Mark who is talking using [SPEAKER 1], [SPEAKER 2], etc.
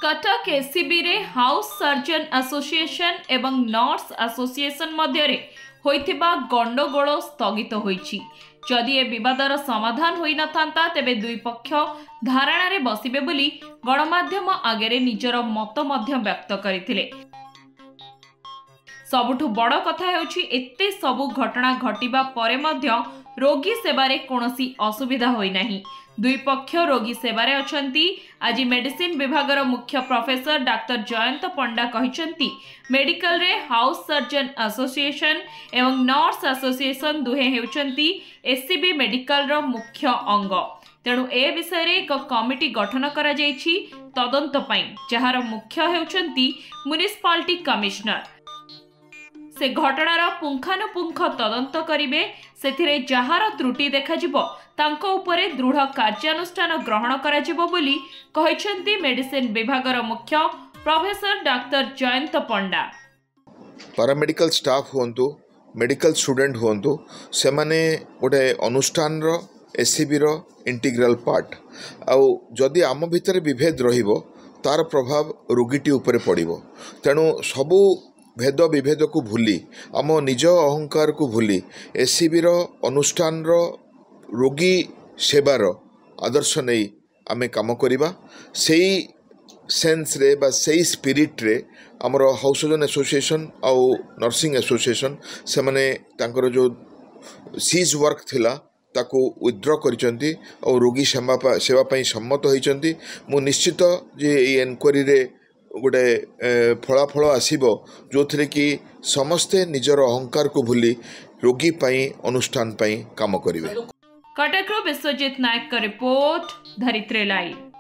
[SPEAKER 1] Cuttack ACB रे house surgeon association एवं nurse association मध्य होइथिबा गंडगोल स्थगित होईछि। जदि ए विवादर समाधान होई नथांता तेबे दुई पक्ष धारणा रे बसिबे बोली गणमाध्यम आगे निजर मत मध्य व्यक्त करथिले। सबुठु बड़ कथा हेउछि एते सबु घटना घटिबा परे मध्य रोगी सेवारे कोनोसी असुविधा होई नाही। दुई पक्ष रोगी सेवारे अछंती। आज मेडिसिन विभागर मुख्य प्रोफेसर डाक्टर जयंत पंडा कहिसंती मेडिकल रे हाउस सर्जन एसोसिएशन एवं नर्स एसोसिएशन दुहे हेउचंती एसीबी मेडिकल रो मुख्य अंग। तेणु ए विषय रे एक कमिटी गठन करा जायछि तदंत पई, जहार मुख्य हेउचंती म्युनिसिपालिटी कमिश्नर। से घटनार पुंखानुपुंख तदंत करिवे। सेथिरे जहार त्रुटि देखाजिबो तांको उपरे दृढ़ कार्यानुष्ठान ग्रहण कराजिबो बोली कहिसंती मेडिसिन विभागर मुख्य प्रोफेसर डाक्टर जयंत पंडा।
[SPEAKER 2] पैरामेडिकल स्टाफ हुंतु, मेडिकल स्टूडेंट हुंतु, से माने गोटे अनुष्ठान रो एसीबी रो इंटीग्रल पार्ट। आउ जदि आम भितर विभेद रहिबो तार प्रभाव रोगीटी उपरे पड़िबो। तेणु सबू भेद विभेद को भूली आम निज अहंकार को भूली एसीबी रो अनुष्ठान रो रोगी सेवार आदर्श नहीं आमे काम करिबा। सेई सेंस रे बा सेई स्पिरिट रे हमर हाउस सर्जन एसोसिएशन आउ नर्सिंग एसोसिएशन से माने तांकर जो सीज वर्क थिला ताको विथड्र करिसंती और रोगी सेवा पई सम्मत होइसंती। मु निश्चित जे ए एनक्वारी रे गोटे फलाफल आसीबो जो थरे कि समस्ते निजर अहंकार को भूली रोगी पाई अनुष्ठान पाई काम करिवे।
[SPEAKER 1] कटक विश्वजीत नायक का रिपोर्ट, धरित्री लाइव।